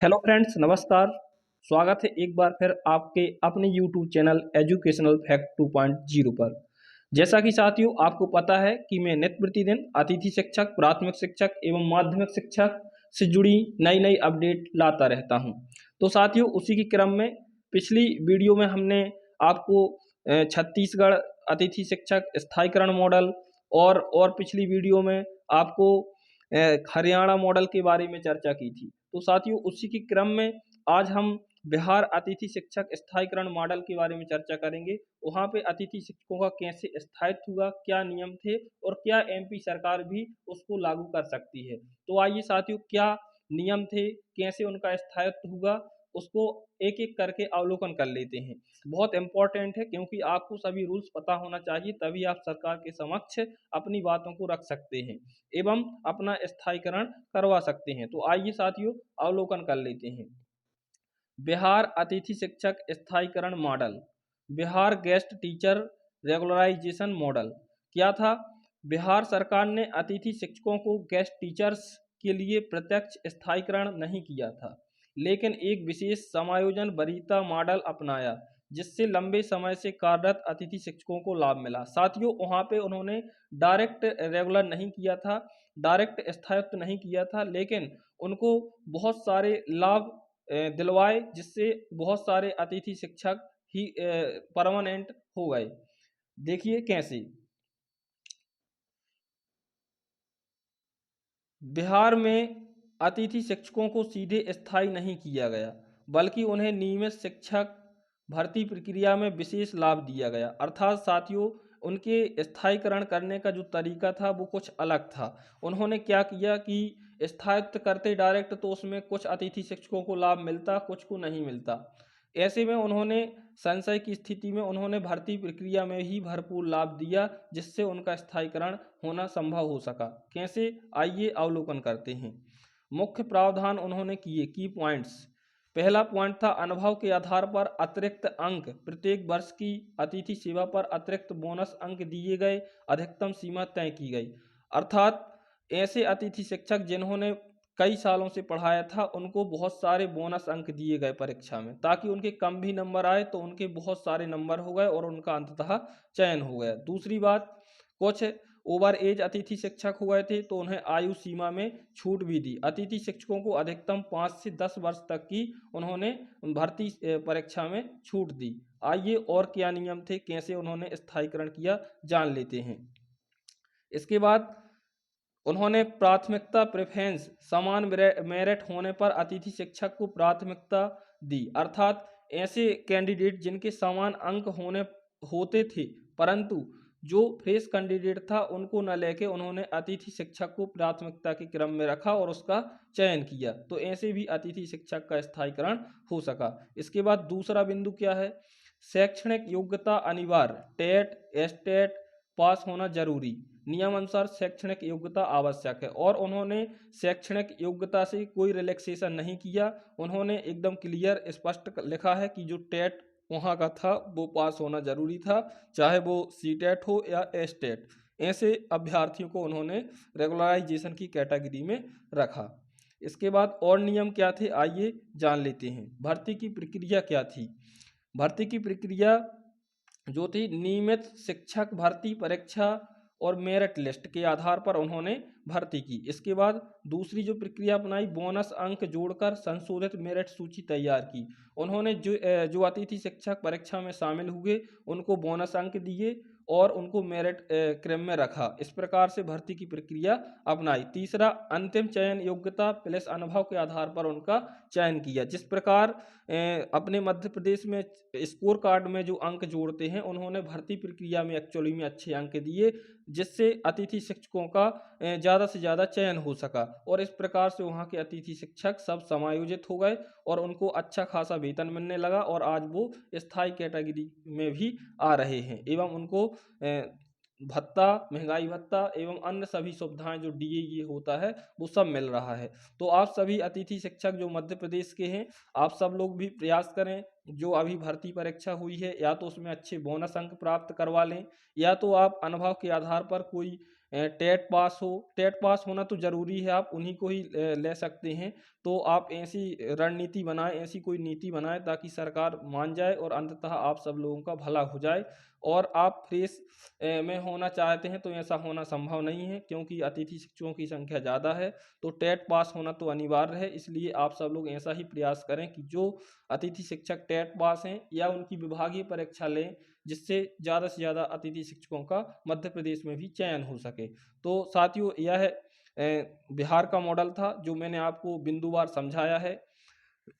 Hello friends, नमस्कार। स्वागत है एक बार फिर आपके अपने यूट्यूब चैनल एजुकेशनल फैक्ट 2.0 पर। जैसा कि साथियों आपको पता है कि मैं नित्य प्रतिदिन अतिथि शिक्षक, प्राथमिक शिक्षक एवं माध्यमिक शिक्षक से जुड़ी नई नई अपडेट लाता रहता हूं। तो साथियों उसी के क्रम में पिछली वीडियो में हमने आपको छत्तीसगढ़ अतिथि शिक्षक स्थायीकरण मॉडल और पिछली वीडियो में आपको हरियाणा मॉडल के बारे में चर्चा की थी। तो साथियों उसी के क्रम में आज हम बिहार अतिथि शिक्षक स्थायीकरण मॉडल के बारे में चर्चा करेंगे। वहाँ पे अतिथि शिक्षकों का कैसे स्थायित्व हुआ, क्या नियम थे और क्या एमपी सरकार भी उसको लागू कर सकती है। तो आइए साथियों, क्या नियम थे, कैसे उनका स्थायित्व हुआ, उसको एक एक करके अवलोकन कर लेते हैं। बहुत इंपॉर्टेंट है क्योंकि आपको सभी रूल्स पता होना चाहिए, तभी आप सरकार के समक्ष अपनी बातों को रख सकते हैं एवं अपना स्थायीकरण करवा सकते हैं। तो आइए साथियों अवलोकन कर लेते हैं। बिहार अतिथि शिक्षक स्थायीकरण model, Bihar guest teacher regularisation model क्या था? बिहार सरकार ने अतिथि शिक्षकों को गेस्ट टीचर्स के लिए प्रत्यक्ष स्थायीकरण नहीं किया था, लेकिन एक विशेष समायोजन वरीयता मॉडल अपनाया, जिससे लंबे समय से कार्यरत अतिथि शिक्षकों को लाभ मिला। साथियों वहाँ पे उन्होंने डायरेक्ट रेगुलर नहीं किया था, डायरेक्ट स्थायित्व नहीं किया था, लेकिन उनको बहुत सारे लाभ दिलवाए, जिससे बहुत सारे अतिथि शिक्षक ही परमानेंट हो गए। देखिए कैसे। बिहार में अतिथि शिक्षकों को सीधे स्थायी नहीं किया गया, बल्कि उन्हें नियमित शिक्षक भर्ती प्रक्रिया में विशेष लाभ दिया गया। अर्थात साथियों उनके स्थायीकरण करने का जो तरीका था वो कुछ अलग था। उन्होंने क्या किया कि स्थायित्व करते डायरेक्ट तो उसमें कुछ अतिथि शिक्षकों को लाभ मिलता, कुछ को नहीं मिलता। ऐसे में उन्होंने संशय की स्थिति में उन्होंने भर्ती प्रक्रिया में ही भरपूर लाभ दिया, जिससे उनका स्थायीकरण होना संभव हो सका। कैसे, आइए अवलोकन करते हैं। मुख्य प्रावधान उन्होंने किए, की पॉइंट्स। पहला पॉइंट था अनुभव के आधार पर अतिरिक्त अंक, प्रत्येक वर्ष की अतिथि सेवा पर अतिरिक्त बोनस अंक दिए गए, अधिकतम सीमा तय की गई। अर्थात ऐसे अतिथि शिक्षक जिन्होंने कई सालों से पढ़ाया था उनको बहुत सारे बोनस अंक दिए गए परीक्षा में, ताकि उनके कम भी नंबर आए तो उनके बहुत सारे नंबर हो गए और उनका अंततः चयन हो गया। दूसरी बात, कुछ ओवर एज अतिथि शिक्षक हो गए थे तो उन्हें आयु सीमा में छूट भी दी। अतिथि शिक्षकों को अधिकतम 5 से 10 वर्ष तक की उन्होंने भर्ती परीक्षा में छूट दी। आइए और क्या नियम थे, कैसे उन्होंने स्थायीकरण किया, जान लेते हैं। इसके बाद उन्होंने प्राथमिकता प्रेफरेंस, समान मेरिट होने पर अतिथि शिक्षक को प्राथमिकता दी। अर्थात ऐसे कैंडिडेट जिनके समान अंक होते थे, परंतु जो फ्रेश कैंडिडेट था उनको न लेके उन्होंने अतिथि शिक्षक को प्राथमिकता के क्रम में रखा और उसका चयन किया। तो ऐसे भी अतिथि शिक्षक का स्थायीकरण हो सका। इसके बाद दूसरा बिंदु क्या है? शैक्षणिक योग्यता अनिवार्य, टेट एस्टेट पास होना जरूरी। नियमानुसार शैक्षणिक योग्यता आवश्यक है और उन्होंने शैक्षणिक योग्यता से कोई रिलैक्सेशन नहीं किया। उन्होंने एकदम क्लियर स्पष्ट लिखा है कि जो टेट वहाँ का था वो पास होना जरूरी था, चाहे वो सी टेट हो या एस टेट। ऐसे अभ्यर्थियों को उन्होंने रेगुलराइजेशन की कैटेगरी में रखा। इसके बाद और नियम क्या थे, आइए जान लेते हैं। भर्ती की प्रक्रिया क्या थी? भर्ती की प्रक्रिया जो थी नियमित शिक्षक भर्ती परीक्षा और मेरिट लिस्ट के आधार पर उन्होंने भर्ती की। इसके बाद दूसरी जो प्रक्रिया अपनाई, बोनस अंक जोड़कर संशोधित मेरिट सूची तैयार की। उन्होंने जो अतिथि शिक्षक परीक्षा में शामिल हुए उनको बोनस अंक दिए और उनको मेरिट क्रम में रखा। इस प्रकार से भर्ती की प्रक्रिया अपनाई। तीसरा, अंतिम चयन योग्यता प्लस अनुभव के आधार पर उनका चयन किया। जिस प्रकार अपने मध्य प्रदेश में स्कोर कार्ड में जो अंक जोड़ते हैं, उन्होंने भर्ती प्रक्रिया में एक्चुअली में अच्छे अंक दिए, जिससे अतिथि शिक्षकों का ज़्यादा से ज़्यादा चयन हो सका और इस प्रकार से वहाँ के अतिथि शिक्षक सब समायोजित हो गए और उनको अच्छा खासा वेतन मिलने लगा और आज वो स्थायी कैटेगरी में भी आ रहे हैं एवं उनको भत्ता, महंगाई भत्ता एवं अन्य सभी सुविधाएं जो डीए ये होता है वो सब मिल रहा है। तो आप सभी अतिथि शिक्षक जो मध्य प्रदेश के हैं, आप सब लोग भी प्रयास करें, जो अभी भर्ती परीक्षा हुई है या तो उसमें अच्छे बोनस अंक प्राप्त करवा लें या तो आप अनुभव के आधार पर कोई टेट पास हो, टेट पास होना तो ज़रूरी है, आप उन्हीं को ही ले सकते हैं। तो आप ऐसी रणनीति बनाएं, ऐसी कोई नीति बनाएं ताकि सरकार मान जाए और अंततः आप सब लोगों का भला हो जाए। और आप फ्रेश में होना चाहते हैं तो ऐसा होना संभव नहीं है, क्योंकि अतिथि शिक्षकों की संख्या ज़्यादा है। तो टेट पास होना तो अनिवार्य है, इसलिए आप सब लोग ऐसा ही प्रयास करें कि जो अतिथि शिक्षक टेट पास हैं या उनकी विभागीय परीक्षा लें, जिससे ज़्यादा से ज़्यादा अतिथि शिक्षकों का मध्य प्रदेश में भी चयन हो सके। तो साथियों, यह बिहार का मॉडल था जो मैंने आपको बिंदुवार समझाया है।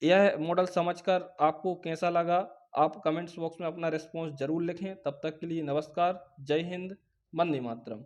यह मॉडल समझकर आपको कैसा लगा, आप कमेंट्स बॉक्स में अपना रिस्पॉन्स जरूर लिखें। तब तक के लिए नमस्कार, जय हिंद, वंदे मातरम।